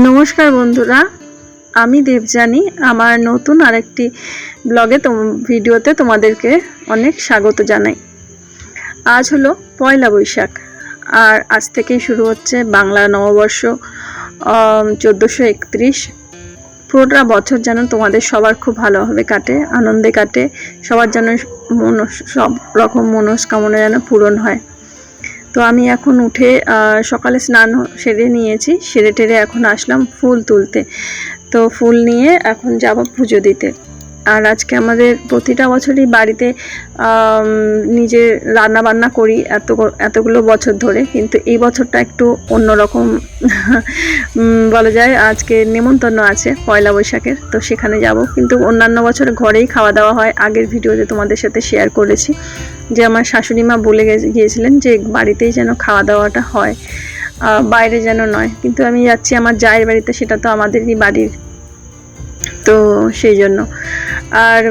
নমস্কার বন্ধুরা, আমি দেবযানী। আমার নতুন আরেকটি ব্লগে ভিডিওতে তোমাদেরকে অনেক স্বাগত জানাই। আজ হলো পয়লা বৈশাখ, আর আজ থেকেই শুরু হচ্ছে বাংলা নববর্ষ 1431। পুরোটা বছর যেন তোমাদের সবার খুব ভালোভাবে কাটে, আনন্দে কাটে, সবার যেন সব রকম মনস্কামনা যেন পূরণ হয়। তো আমি এখন উঠে সকালে স্নান সেরে নিয়েছি, সেরে টেরে এখন আসলাম ফুল তুলতে। তো ফুল নিয়ে এখন যাব পুজো দিতে। আর আজকে আমাদের প্রতিটা বছরই বাড়িতে নিজে রান্না বান্না করি এতগুলো বছর ধরে, কিন্তু এই বছরটা একটু অন্যরকম বলা যায়। আজকে নেমন্তন্ন আছে পয়লা বৈশাখের, তো সেখানে যাব। কিন্তু অন্যান্য বছর ঘরেই খাওয়া দাওয়া হয়। আগের ভিডিওতে তোমাদের সাথে শেয়ার করেছি যে আমার শাশুড়ি মা বলে গিয়েছিলেন যে বাড়িতেই যেন খাওয়া দাওয়াটা হয়, বাইরে যেন নয়। কিন্তু আমি যাচ্ছি আমার জায়ের বাড়িতে, সেটা তো আমাদেরই বাড়ির, তো সেই জন্য। আর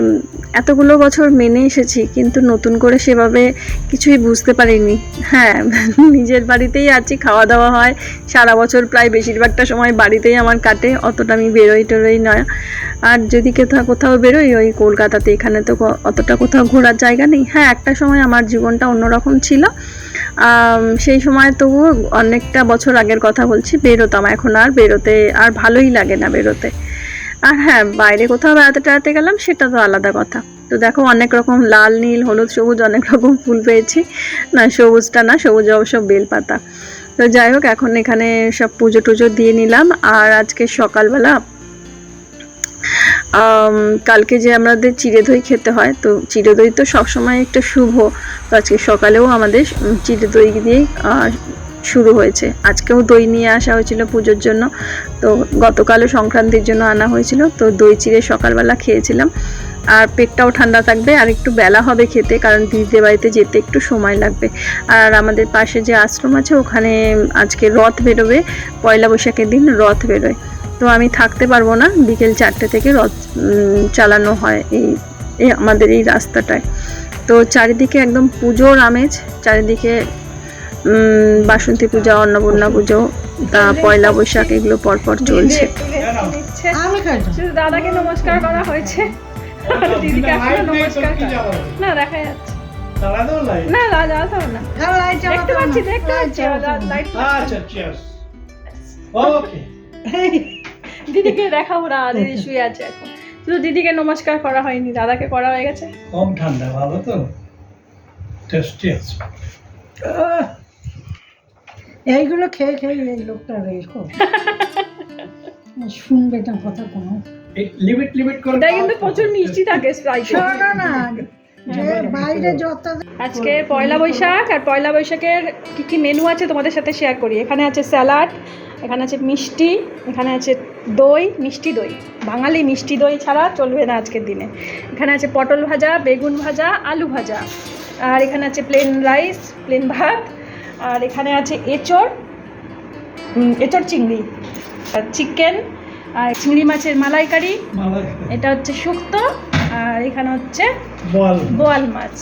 এতগুলো বছর মেনে এসেছি, কিন্তু নতুন করে সেভাবে কিছুই বুঝতে পারিনি। হ্যাঁ, নিজের বাড়িতেই আছি, খাওয়া দাওয়া হয় সারা বছর, প্রায় বেশিরভাগটা সময় বাড়িতেই আমার কাটে। অতটা আমি টেরোই নয়। আর যদি কোথাও বেরোই, ওই কলকাতাতে, এখানে তো অতটা কোথাও ঘোরার জায়গা নেই। হ্যাঁ, একটা সময় আমার জীবনটা অন্যরকম ছিল, সেই সময় তবুও অনেকটা বছর আগের কথা বলছি, বেরোতাম। এখন আর বেরোতে আর ভালোই লাগে না বেরোতে। আর হ্যাঁ, বাইরে কোথাও বেড়াতে গেলাম, সেটা তো আলাদা কথা। তো দেখো, অনেক রকম লাল, নীল, হলুদ, সবুজ অনেক রকম ফুল পেয়েছি। না, সবুজটা না, সবুজ অবশ্য বেলপাতা। তো যাই হোক, এখন এখানে সব পুজো টুজো দিয়ে নিলাম। আর আজকে সকালবেলা কালকে যে আমাদের চিড়ে দই খেতে হয়, তো চিড়ে দই তো সবসময় একটা শুভ। তো আজকে সকালেও আমাদের চিড়ে দই দিয়েই শুরু হয়েছে। আজকেও দই নিয়ে আসা হয়েছিল পুজোর জন্য, তো গতকালও সংক্রান্তির জন্য আনা হয়েছিল। তো দই চিড়ে সকালবেলা খেয়েছিলাম। আর পেটটাও ঠান্ডা থাকবে, আর একটু বেলা হবে খেতে, কারণ দিদিদের বাড়িতে যেতে একটু সময় লাগবে। আর আমাদের পাশে যে আশ্রম আছে, ওখানে আজকে রথ বেরোবে, পয়লা বৈশাখের দিন রথ বেরোয়। তো আমি থাকতে পারবো না, বিকেল 4টে থেকে রথ চালানো হয় এই আমাদের এই রাস্তাটায়। তো চারিদিকে একদম পুজোর আমেজ, চারিদিকে বাসন্তী পূজা, অন্নপূর্ণা পুজো, তা পয়লা বৈশাখ, এগুলো পরপর চলছে। দাদাকে নমস্কার করা হয়েছে, দিদিকে নমস্কার না দেখা যাচ্ছে না, দাদা না দেখতে পাচ্ছি, দিদিকে দেখাবো না, দিদি শুয়ে আছে এখন। শুধু দিদিকে নমস্কার করা হয়নি, দাদাকে করা হয়ে গেছে। কম ঠান্ডা, ভালো তো, টেস্টি আছে। এইগুলো খেয়ে এই লোকটা এরকম শুনবে না কথা কোনো। লিমিট করে। এটা কিন্তু প্রচুর মিষ্টি থাকে স্প্রাইট। শোনো না, যে বাইরে যত। আজকে পয়লা বৈশাখ, আর পয়লা বৈশাখের কি মেনু আছে তোমাদের সাথে শেয়ার করি। এখানে আছে স্যালাড, এখানে আছে মিষ্টি, এখানে আছে দই, মিষ্টি দই। বাঙালি মিষ্টি দই ছাড়া চলবে না আজকের দিনে। এখানে আছে পটল ভাজা, বেগুন ভাজা, আলু ভাজা, আর এখানে আছে প্লেন রাইস, প্লেন ভাত, আর এখানে আছে এঁচড় চিংড়ি, আর চিকেন, আর চিংড়ি মাছের মালাইকারি, এটা হচ্ছে শুক্তো, আর এখানে হচ্ছে বোয়াল মাছ।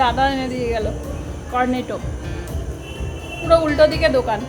দাদা এনে দিয়ে গেল কর্নেটো, পুরো উল্টো দিকে দোকান।